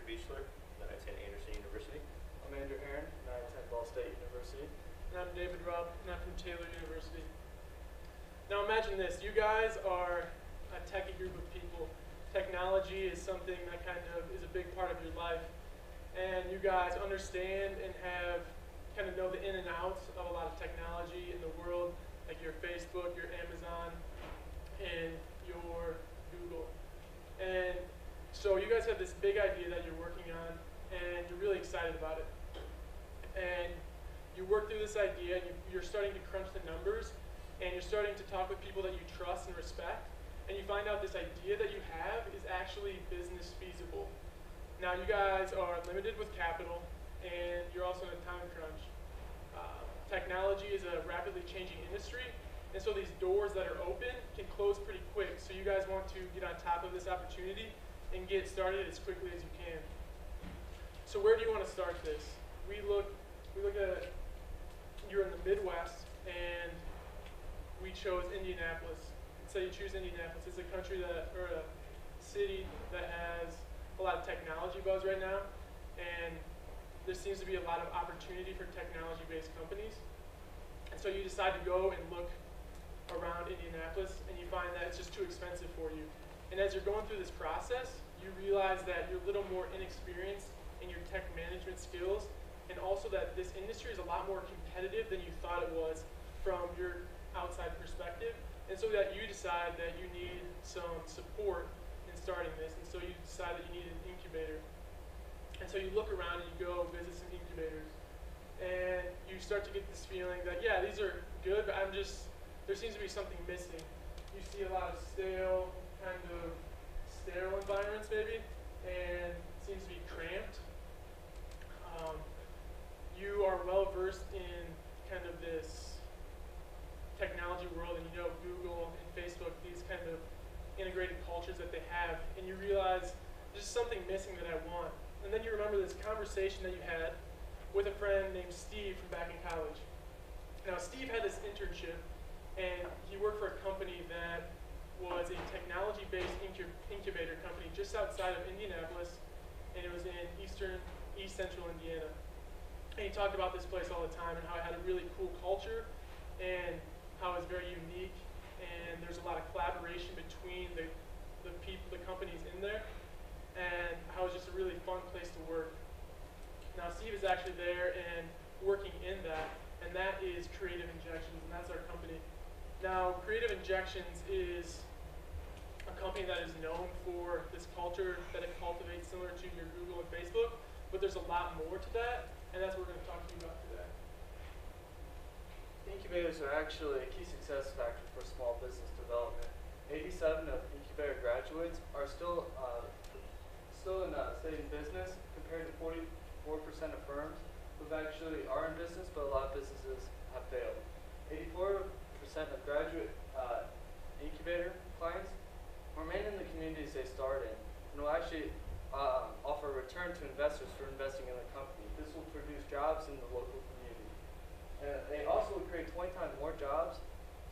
Beechler, and I attend Anderson University. I'm Andrew Heron, and I attend Ball State University. And I'm David Robb, and I'm from Taylor University. Now imagine this, you guys are a techie group of people. Technology is something that kind of is a big part of your life. And you guys understand and kind of know the in and outs of a lot of technology in the world, like your Facebook, your Amazon, and your Google. And so you guys have this big idea that you're working on, and you're really excited about it. And you work through this idea, and you're starting to crunch the numbers, and you're starting to talk with people that you trust and respect, and you find out this idea that you have is actually business feasible. Now you guys are limited with capital, and you're also in a time crunch. Technology is a rapidly changing industry, and so these doors that are open can close pretty quick. So you guys want to get on top of this opportunity and get started as quickly as you can. So where do you want to start this? We look at, you're in the Midwest, and we chose Indianapolis. So you choose Indianapolis. It's a country or a city that has a lot of technology buzz right now, and there seems to be a lot of opportunity for technology-based companies. And so you decide to go and look around Indianapolis, and you find that it's just too expensive for you. And as you're going through this process, you realize that you're a little more inexperienced in your tech management skills, and also that this industry is a lot more competitive than you thought it was from your outside perspective. And so that you decide that you need some support in starting this, and so you decide that you need an incubator. And so you look around and you go visit some incubators, and you start to get this feeling that, yeah, these are good, but there seems to be something missing. You see a lot of sterile environments maybe, and it seems to be cramped. You are well versed in kind of this technology world, and you know Google and Facebook, these kind of integrated cultures that they have, and you realize there's something missing that I want. And then you remember this conversation that you had with a friend named Steve from back in college. Now Steve had this internship, and he worked for a company that was a technology-based incubator company just outside of Indianapolis, and it was in East Central Indiana. And he talked about this place all the time and how it had a really cool culture and how it was very unique, and there's a lot of collaboration between the companies in there, and how it was just a really fun place to work. Now Steve is actually there and working in that, and that is Creative Injections, and that's our company. Now Creative Injections is a company that is known for this culture that it cultivates similar to your Google and Facebook, but there's a lot more to that, and that's what we're going to talk to you about today. Incubators are actually a key success factor for small business development. 87 of incubator graduates are still staying in business, compared to 44% of firms who actually are in business, but a lot of businesses have failed. 84% of graduate incubator clients remain in the communities they start in, and will actually offer a return to investors for investing in the company. This will produce jobs in the local community. And they also would create 20 times more jobs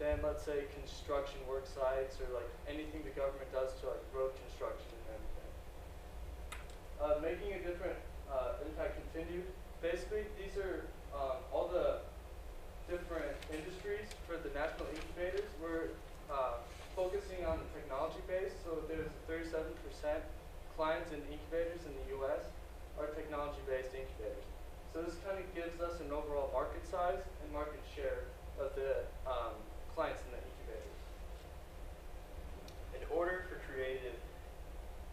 than, let's say, construction work sites or like anything the government does to like road construction and everything. Making a different impact continued. Basically, these are all the different industries for the national incubators. We're focusing on the technology base, so there's 37% clients in incubators in the US are technology-based incubators. So this kind of gives us an overall market size and market share of the clients in the incubators. In order for Creative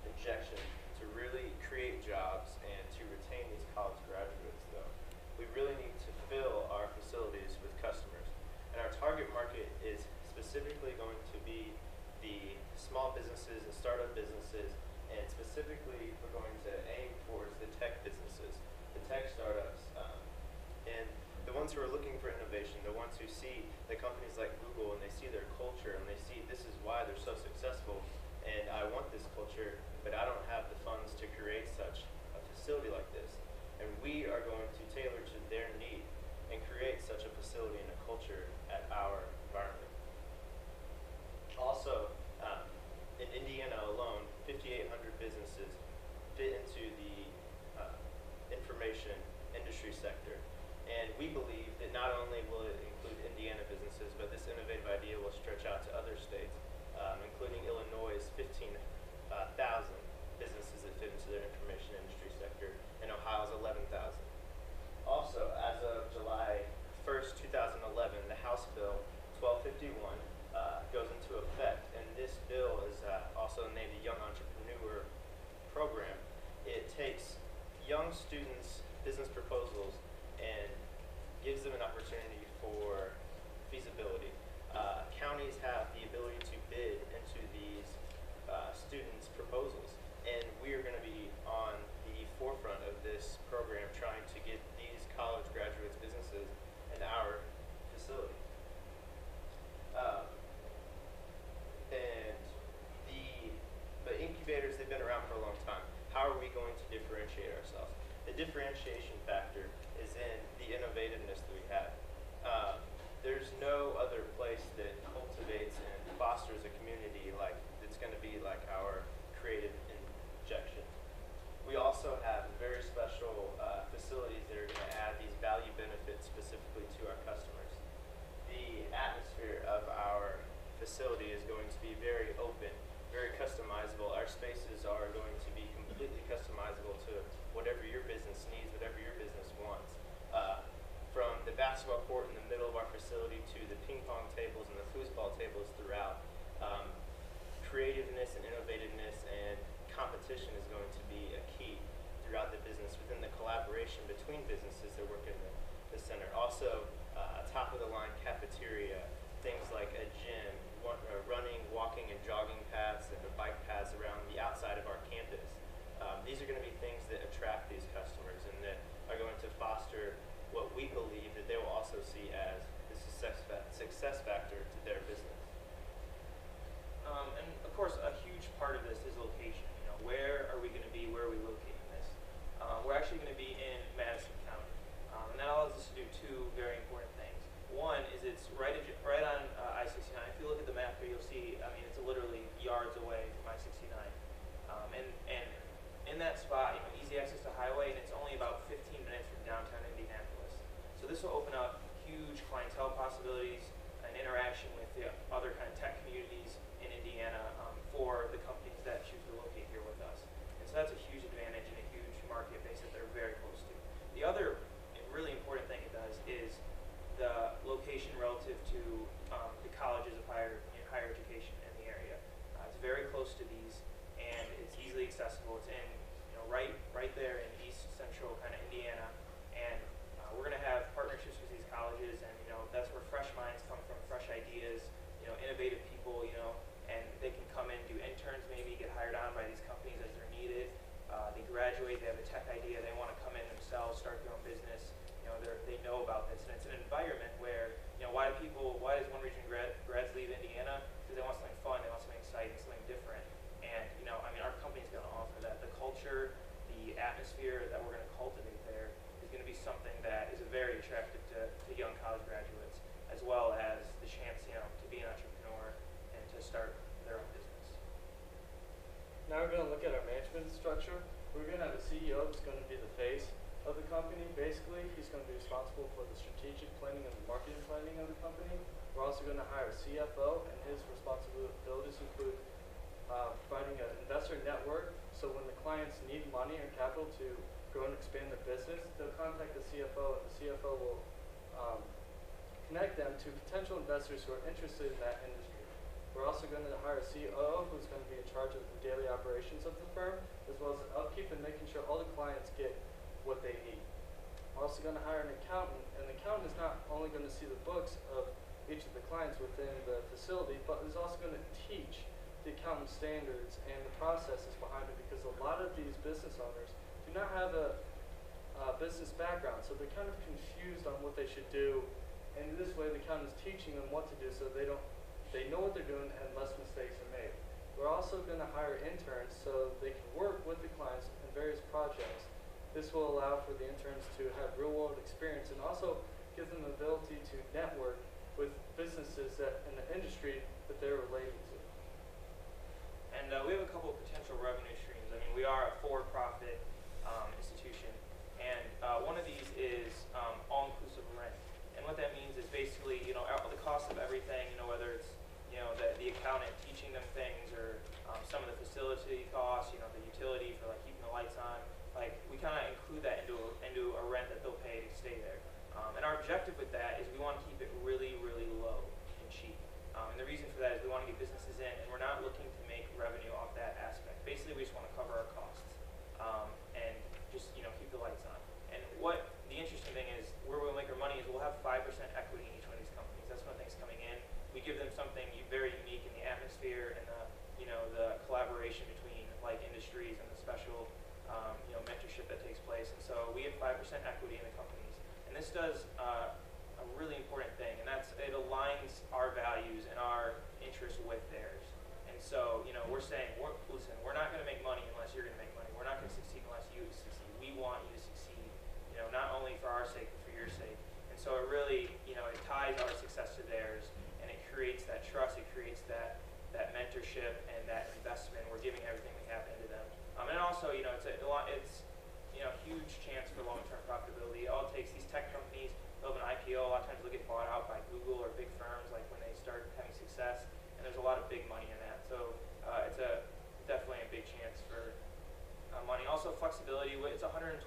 Injection to really create jobs and to retain these college graduates, though, we really need to fill our facilities with customers. And our target market is specifically going to be the small businesses and startup businesses, and specifically we're going to aim towards the tech businesses, the tech startups, and the ones who are looking for innovation, the ones who see the companies like Google and they see their culture and they see this is why they're so successful, and I want this culture, but I don't have the funds to create such a facility like this. And we are going to tailor to their need and create such a facility and a culture at our environment. Also, in Indiana alone, 5,800 businesses fit into the industry sector. And we believe that not only will it include Indiana businesses, but this innovative idea will stretch out to other states, including Illinois' 15,000 businesses that fit into their information industry sector, and Ohio's 11,000. Also, as of July 1st, 2011, the House Bill 1251 goes into effect, and this bill is also named the Young Entrepreneur Program. It takes young students' business proposals and gives them an opportunity for feasibility. Counties have the ability to bid into these students' proposals, and we are going to be on the forefront of this program trying to get these college graduates' businesses in our facility. And the incubators, they've been around for a long time. How are we going to differentiate ourselves? The differentiation factor is in the innovativeness that we have. There's no other place that cultivates and fosters a community like that's going to be like our creative injection. We also have very special facilities that are going to add these value benefits specifically to our customers. The atmosphere of our facility is going to be very open, very customizable. Our spaces are going to be completely customizable to whatever your business needs, whatever your business wants. From the basketball court in the middle of our facility to the ping pong tables and the foosball tables throughout, creativeness and innovativeness and competition is going to be a key throughout the business within the collaboration between businesses that work in the center. Also, a top-of-the-line cafeteria, things like a gym, running, walking, and jogging paths and the bike paths around the outside of our campus. These are going to be things that attract these customers and that are going to foster what we believe that they will also see as the success factor to their business. And of course, a huge part of this is location. You know, where are we going to be? Where are we locating this? We're actually going to be in Madison County, and that allows us to do two very important things. One is it's right on I-69. If you look at the map here, you'll see. I mean, it's literally yards away from I-69, and in that spot, you know, easy access to highway, and it's only about 15 minutes from downtown Indianapolis. So this will open up huge clientele possibilities and interaction with the other kind of tech communities in Indiana for the companies that choose to locate here with us. And so that's a huge advantage and a huge market base that they're very close to. The other really important thing it does is the location relative to the colleges of higher education in the area. It's very close to these, and it's easily accessible. It's in, you know, right there in east central kind of Indiana, and we're going to have partnerships with these colleges, and you know that's where fresh minds come from, fresh ideas, you know, innovative people, you know, and they can come in, do interns, maybe get hired on by these companies as they're needed. They graduate, they have a tech idea, they want to come in themselves, start their own business. You know, they know about this, and it's an environment where, you know, why does one region grads leave Indiana? Because they want something fun, they want something exciting, something different. And you know, I mean, our company's going to offer that. The culture, the atmosphere that we're going to cultivate there is going to be something that is very attractive to young college graduates, as well as the chance, you know, to be an entrepreneur and to start their own business. Now we're going to look at our management structure. We're going to have a CEO that's going to be the face of the company. Basically, he's going to be responsible for the strategic planning and the marketing planning of the company. We're also going to hire a CFO, and his responsibilities include providing an investor network. So when the clients need money or capital to grow and expand their business, they'll contact the CFO, and the CFO will connect them to potential investors who are interested in that industry. We're also going to hire a COO who's going to be in charge of the daily operations of the firm, as well as upkeep and making sure all the clients get what they need. We're also going to hire an accountant, and the accountant is not only going to see the books of each of the clients within the facility, but is also going to teach the accountant standards and the processes behind it, because a lot of these business owners do not have a business background, so they're kind of confused on what they should do, and this way the accountant is teaching them what to do so they know what they're doing and less mistakes are made. We're also going to hire interns so they can work with the clients in various projects. This will allow for the interns to have real-world experience and also give them the ability to network with businesses that in the industry that they're related to. And we have a couple of potential revenue streams. I mean, we are a for-profit institution, and one of these is interesting thing is where we'll make our money is we'll have 5% equity in each one of these companies. That's when things coming in. We give them something very unique in the atmosphere and the collaboration between like industries and the special mentorship that takes place. And so we have 5% equity in the companies. And this does a really important thing, and that's it aligns our values and our interests with theirs. And so, we're saying, listen, we're not going to make money unless you're going to make money. We're not going to succeed unless you succeed. We want you to succeed, not only for our sake, but for your sake. And so it really, it ties our success to theirs, and it creates that trust, it creates that mentorship and that investment. We're giving everything we have into them. And also, it's a huge chance for long-term profitability. All it takes, these tech companies, they'll have an IPO, a lot of times they'll get bought out by Google or big firms like when they start having success, and there's a lot of big money in that. So it's definitely a big chance for money. Also flexibility, it's a 120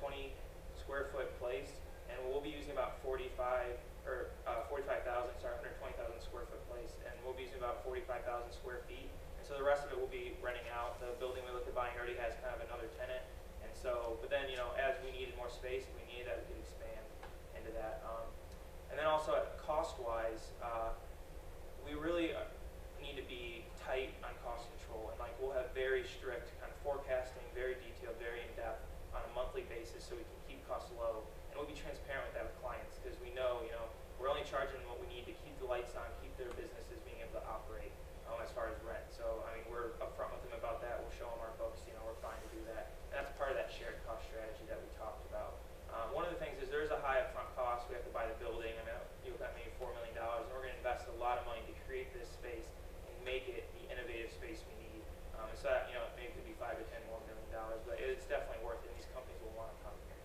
square foot place, and we'll be using about 120,000 square foot place, and we'll be using about 45,000 square feet. And so the rest of it will be renting out. The building we looked at buying already has kind of another tenant. And so, but then, as we needed more space, we needed that, we could expand into that. And then also cost-wise, we really need to be tight on cost control, and we'll have very strict kind of forecasting, very detailed, very in-depth on a monthly basis, so we can keep costs low. And we'll be transparent with that with clients, because we know, we're only charging them what we need to keep the lights on, keep their businesses being able to operate as far as rent. So we're upfront with them about that. We'll show them our books. We're fine to do that. And that's part of that shared cost strategy that we talked about. One of the things is there's a high upfront cost. We have to buy the building. You've got maybe $4 million, and we're going to invest a lot of money to create this space and make it the innovative space we need. So that, maybe it could be $5 to $10 more million, but it's definitely worth it. These companies will want to come here.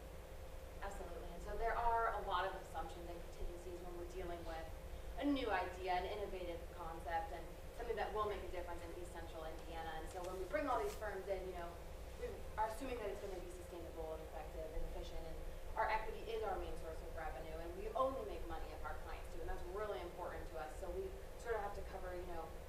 Absolutely. And so there are a lot of assumptions and contingencies when we're dealing with a new idea, an innovative concept, and something that will make a difference in East Central Indiana. And so when we bring all these firms in, we are assuming that it's going to be sustainable and effective and efficient, and our equity is our main source of revenue, and we only make money if our clients do, and that's really important to us. So we sort of have to cover,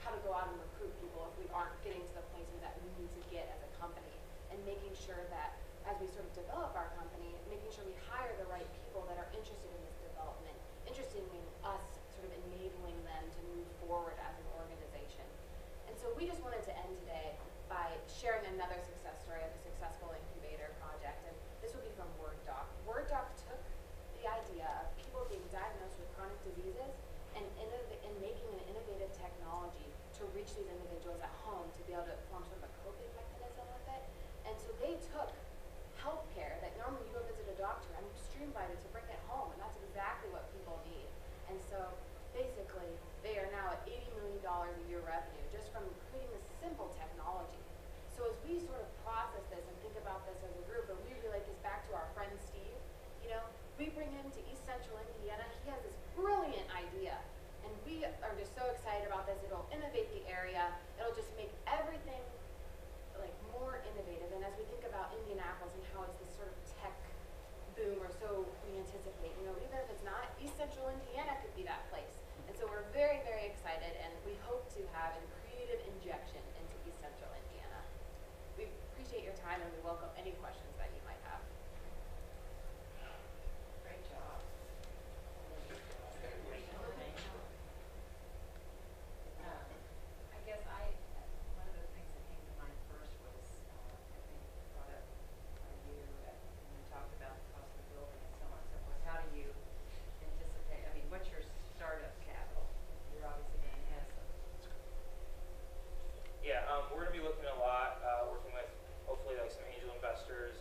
how to go out and recruit people if we aren't getting to the places that we need to get as a company, and making sure that as we sort of develop our company, making sure we hire the right people that are interested in this development, interested in us sort of enabling them to move forward as an organization. And so we just wanted to end today by sharing another success story of a successful incubator project, and this would be from WordDoc. WordDoc took the idea of people being diagnosed with chronic diseases and making an innovative technology to reach these individuals at home to be able to form sort of a coping mechanism with it. And so they took healthcare that normally you go visit a doctor and streamlined it to bring it home, and that's exactly what people need. And so basically they are now at $80 million a year revenue just from creating this simple technology. So as we sort of process this and think about this as a group, and we relate this back to our friend Steve, we bring him to East Central Indiana. He has this brilliant idea, and we are just so excited about this. It'll innovate the area. It'll just make everything more innovative. And as we think about Indianapolis and how it's this sort of tech boom, or so we anticipate, even if it's not, East Central Indiana could be that place. And so we're very, very excited, and we hope to have a creative injection into East Central Indiana. We appreciate your time, and we welcome any questions that you might have. Great job. I guess one of the things that came to mind first was, I think brought up by you, when you talked about the cost of the building and so on and so forth. How do you anticipate, what's your startup capital? You're obviously going to have some. Yeah, we're going to be looking a lot, working with hopefully some angel investors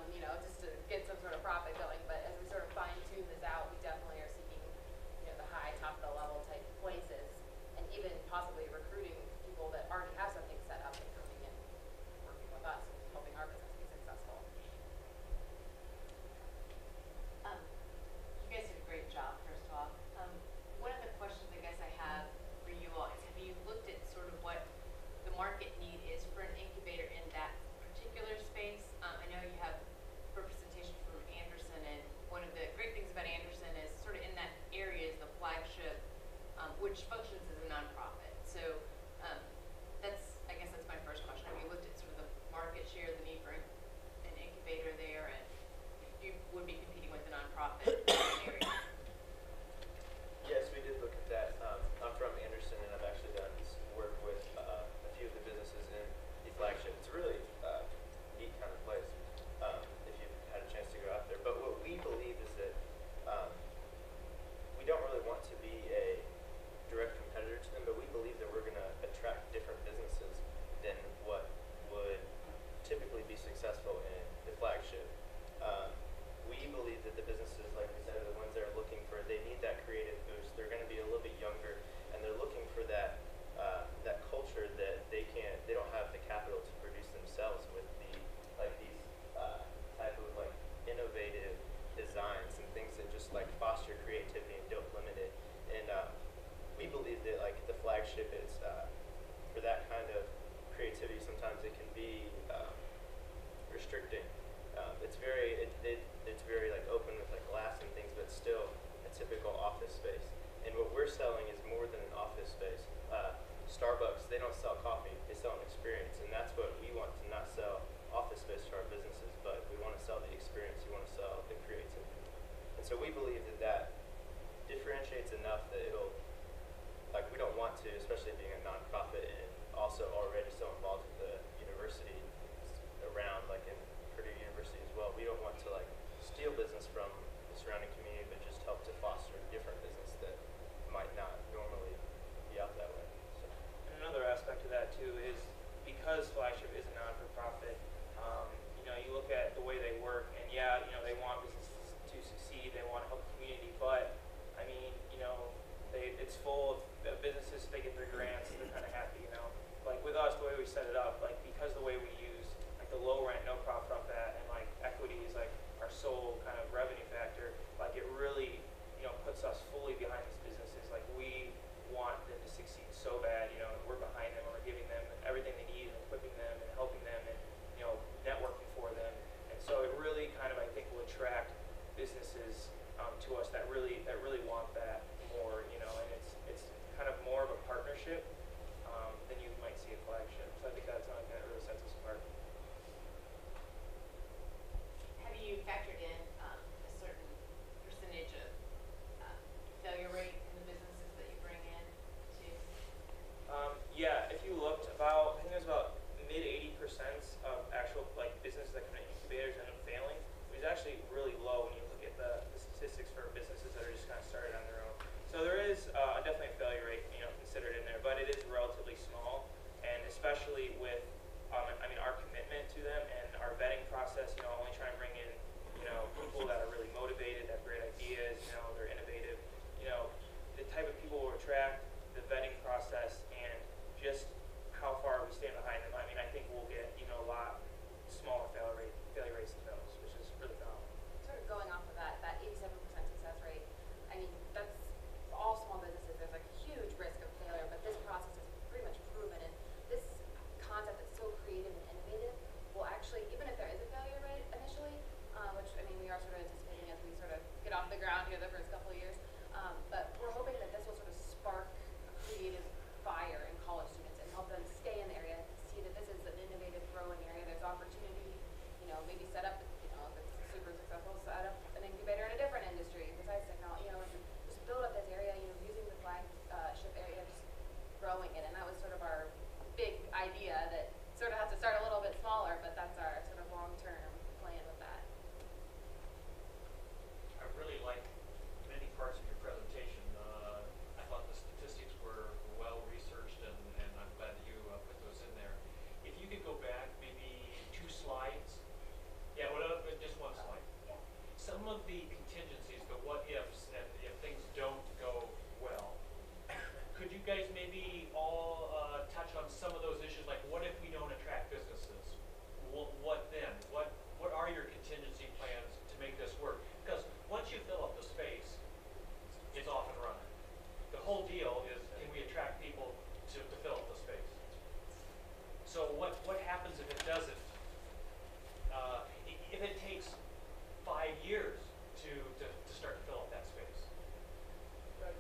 just to get some sort of profit going. But as we sort of fine tune this out, we definitely are seeking, the high top of the level type places, and even possibly recruiting people that already have something set up and coming in, working with us, helping our business be successful. You guys did a great job, first of all. One of the questions I guess I have for you all is, have you looked at sort of what the market need is for an incubator in that particular space? I know you have representation from Anderson, and one of the great things about Anderson is sort of in that area is the flagship, which functions as a nonprofit. So I guess that's my first question. Have you looked at sort of the market share, the need for an incubator there, and you would be competing with a nonprofit in that area? Yes, we did look at that. I'm from Anderson, and I've actually done work with a few of the businesses in the flagship. It's a really neat kind of place if you've had a chance to go out there. But what we believe is that we don't really want to be a direct competitor to them, but we believe that we're going to attract different businesses than what would typically be successful in the flagship. We believe that the businesses, like we said, are the ones that are looking for, they need that creative boost. They're going to be a little bit younger, and they're looking for that that culture that they don't have the capital to produce themselves with these type of innovative designs and things that just foster creativity and don't limit it. And we believe that the flagship is for that kind of creativity. Sometimes it can be restricting. It's very it's very open with glass and things, but still a typical office space. And what we're selling is more than an office space. Starbucks, they don't sell coffee, they sell an experience, and that's what we want to not sell office space to our businesses, but we want to sell the experience, we want to sell the creativity. And so we believe that that differentiates enough that it'll, we don't want to, especially being a nonprofit and also already so involved with the university around, in Purdue University as well. We don't want to steal business from the surrounding community, but just help to foster different business that might not normally be out that way. So. And another aspect of that too is because Flagship is a non-for-profit, you look at the way they work, and they want businesses to succeed, they want to help the community, but it's full of businesses, they get their grants, they're kind of happy, with us, the way we set it up, because the way we use the low rent, no profit off that, and equity is our sole kind of revenue factor, it really puts us fully behind these businesses. We want them to succeed so bad, and we're behind them, and we're giving them everything they need, and equipping them, and helping them, and networking for them. And so it really kind of, I think, will attract businesses to us that really want that more, and it's kind of more of a partnership than you might see at Flagship. So I think that's something that really sets us apart. Have you factored in a certain percentage of failure rate in the businesses that you bring in too? Yeah, if you looked I think there's about mid 80% of actual businesses that come in incubators end up failing. It was actually really low when you look at the statistics for businesses that are just kind of started on their own. So there is definitely a failure rate, considered in there, but it is relatively small, and especially with, our commitment to them and our vetting process. Only trying to bring in, people that are really motivated, that have great ideas, they're innovative. The type of people we'll attract, the vetting process, and just how far we stand behind them. I think we'll get, a lot smaller failure rates than those, which is really phenomenal. Sort of going off of that 87% success rate, that's all small businesses. There's a huge risk of failure, but this process is pretty much proven. And this concept that's so creative and innovative will actually, even if there is a failure rate initially, which we are sort of anticipating as we sort of get off the ground here the first couple of years, but we're hoping that this will sort of spark a creative fire in college students and help them stay in the area, see that this is an innovative, growing area. There's opportunity, maybe set up, if it's super successful, set up an incubator in a different industry besides technology, and just build up this area, using the flagship area, just growing it. And that was sort of our big idea that sort of has to start a little bit smaller, but that's our sort of long-term plan with that. I really like many parts of your presentation. I thought the statistics were well researched, and I'm glad that you put those in there. If you could go back maybe 2 slides. Yeah, maybe all touch on some of those issues, like what if we don't attract businesses? What then? What are your contingency plans to make this work? Because once you fill up the space, it's off and running. The whole deal is, can we attract people to fill up the space? So what happens if it doesn't? If it takes 5 years to start to fill up that space? Right.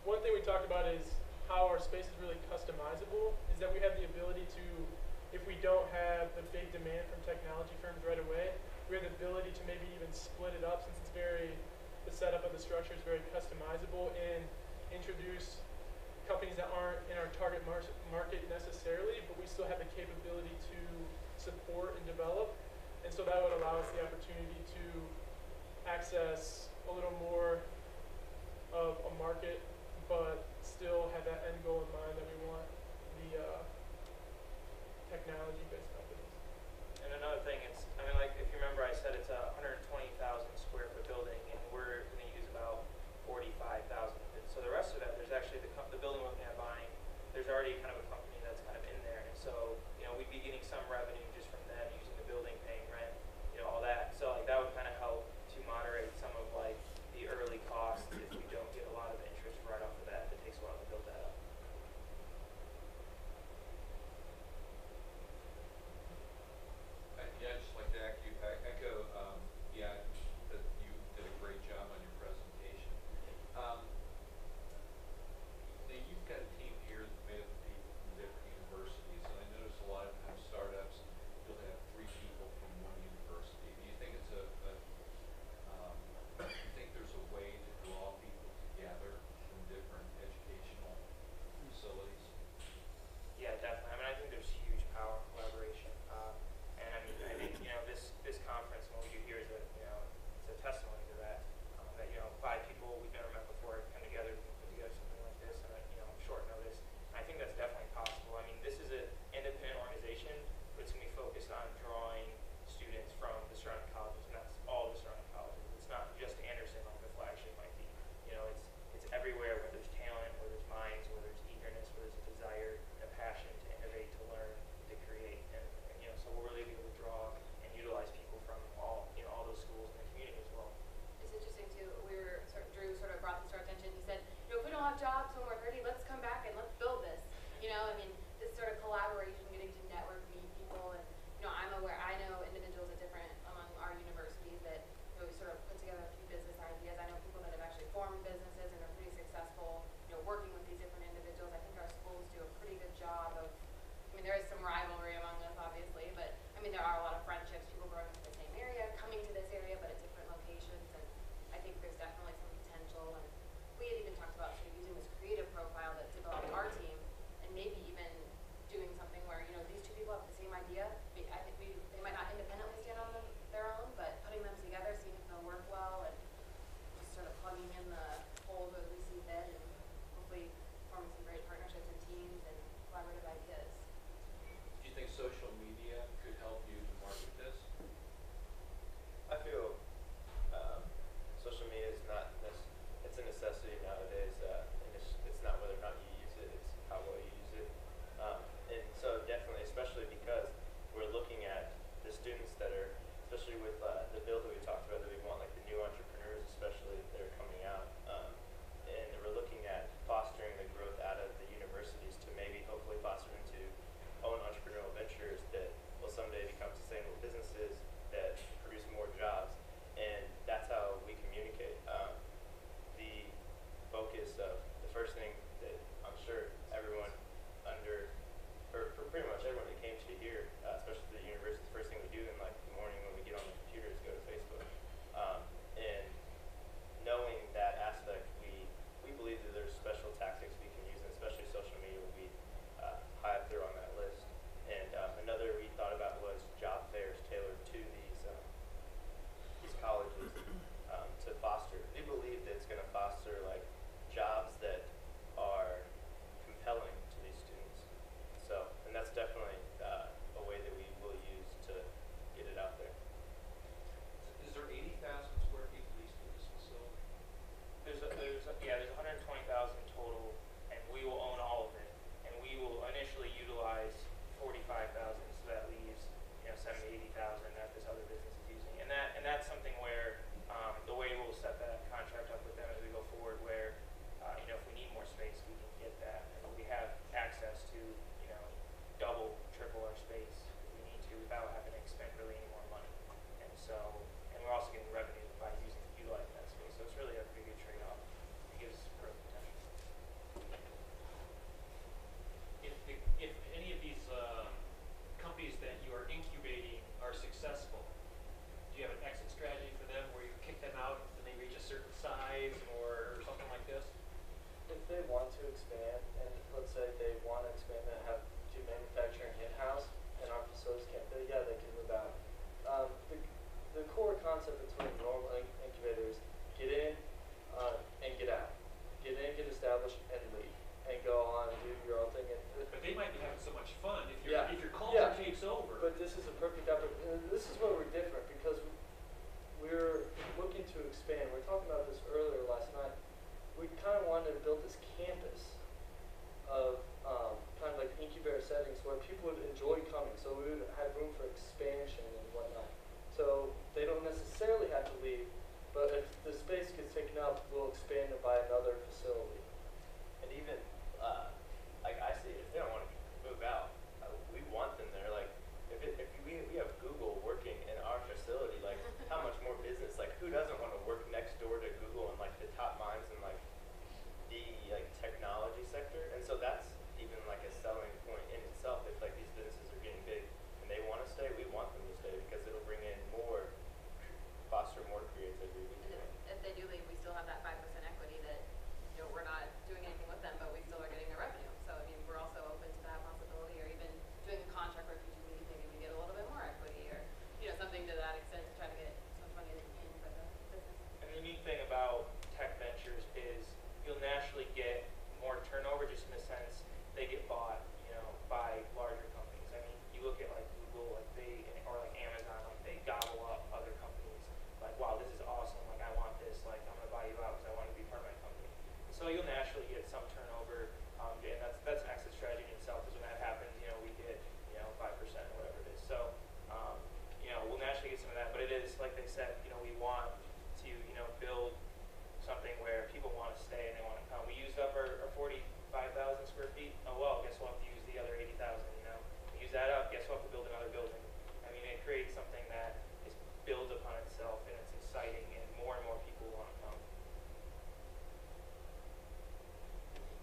One thing we talked about is how our space is really customizable, is that we have the ability to, if we don't have the big demand from technology firms right away, we have the ability to maybe even split it up, since it's the setup of the structure is very customizable, and introduce companies that aren't in our target market necessarily, but we still have the capability to support and develop. And so that would allow us the opportunity to access a little more of a market, but still have that end goal in mind that we want the technology-based companies. And another thing is, I mean, like, if you remember, I said it's a 120,000 square foot building, and we're going to use about 45,000 of it. So the rest of that, there's actually the building we're looking at buying, there's already kind of a company that's kind of in there. And so, you know, we'd be getting some revenue just from them using the building, paying rent, you know, all that. So, like, that would kind of help to moderate some of, like, the early costs if we don't get a lot of interest right off the bat. It takes a while to build that up. Yeah, I'd just like to echo, yeah, that you did a great job on your presentation. Now, you've got a team here that's made up of people from different universities, and I notice a lot of times startups, you'll have 3 people from one university. Do you think it's do you think there's a way to draw people together from different educational facilities? Yeah, definitely. I mean, I think there's huge power in collaboration. And I mean, I think, you know, this conference, and what we do here is it's a testimony to that. That, you know, 5 people we've never met before come together and put together something like this on short notice. And I think that's definitely possible. I mean, this is an independent organization, but it's going to be focused on drawing students from the surrounding colleges, and that's all the surrounding colleges. It's not just Anderson like the flagship might be. You know, it's everywhere where there's talent, where there's minds, where there's eagerness, where there's a desire, a passion to innovate, to learn, to create. And you know, so we'll really be able to draw and utilize people from all those schools in the community as well. It's interesting too. Drew sort of brought this to our attention. He said, you know, if we don't have jobs when we're 30, let's come back and let's build this. You know, I mean, this sort of collaboration, getting to network, meet people, and you know, I know individuals at different among our universities that we sort of put together a few business ideas. I know people that have actually formed businesses and are pretty successful. You know, working with these different individuals. I think our schools do a pretty good job of. I mean, there is some rivalry among us, obviously, but I mean, there are a lot of friendships. People growing up in the same area, coming to this area, but at different locations, and I think there's definitely some potential. And we had even talked about sort of using this creative profile that developed our team, and maybe even doing something where, you know, these 2 people have the same idea. I think they might not independently stand on their own, but putting them together, seeing if they'll work well, and just sort of plugging in the holes where we see fit, and hopefully forming some great partnerships and teams and collaborative ideas. Do you think social media could help you to market this? I feel social media is it's a necessity nowadays. And it's not whether or not you use it, it's how well you use it. And so definitely, especially because we're looking at the students that are, especially with the bill that we talked about, that we want like the new entrepreneurs, especially that are coming out. And we're looking at fostering the growth out of the universities to maybe hopefully foster them to own entrepreneurial ventures that will someday become sustainable concept between normal incubators: get in and get out, get in, get established, and leave, and go on and do your own thing. But they might be having so much fun if Yeah. if your culture Yeah. takes over. But this is a perfect opportunity. This is where we're different because we're looking to expand. We were talking about this earlier last night. We kind of wanted to build this campus of kind of like incubator settings where people would enjoy coming. So we would have room for expansion and whatnot. So they don't necessarily have to leave, but if the space gets taken up, we'll expand it by another facility. And even, like I see it, if they don't want to move out, we want them there. Like, if we have Google working in our facility, like, how much more business? Like, who doesn't want to work next door to Google and, like, the top minds in, like, the, like, technology sector? And so that's even, like, a selling point in itself. If, like, these businesses are getting big and they want to stay, we want them to stay because it'll bring in more, foster more creativity. And if they do leave, we still have that 5% equity that, you know, we're not doing anything with them, but we still are getting the revenue. So, I mean, we're also open to that possibility, or even doing a contract where if you do leave, maybe we get a little bit more equity, or, you know, something to that extent to try to get as much money in for the business. And the unique thing about tech ventures is you'll naturally get more turnover, just in the sense they get bought, you know, by larger companies. I mean, you look at like Google, like they, or like Amazon, like they gobble up other companies. Like, wow, this is awesome. Like, I want this. Like, I'm gonna buy you out because I want to be part of my company. So you'll naturally get some turnover, and that's an exit strategy in itself. Because when that happens, you know, we get 5% or whatever it is. So we'll naturally get some of that. But it is like they said, we want to build something where people want to stay and they want to come. We used up our 45,000 square feet. Oh well, guess we'll have to use the other 80,000. We use that up. Guess we'll have to build another building. I mean, it creates something that builds upon itself, and it's exciting, and more people want to come.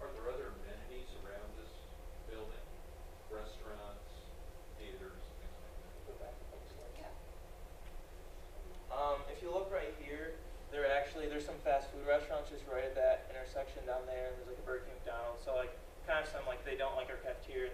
Are there other amenities around this building? Restaurants, theaters, things like that? Go back a couple slides. Yeah. If you look right here, there's some fast food restaurants just right at that intersection down there, and there's like a Burger King, McDonald's. So like kind of some like they don't like our cafeteria, and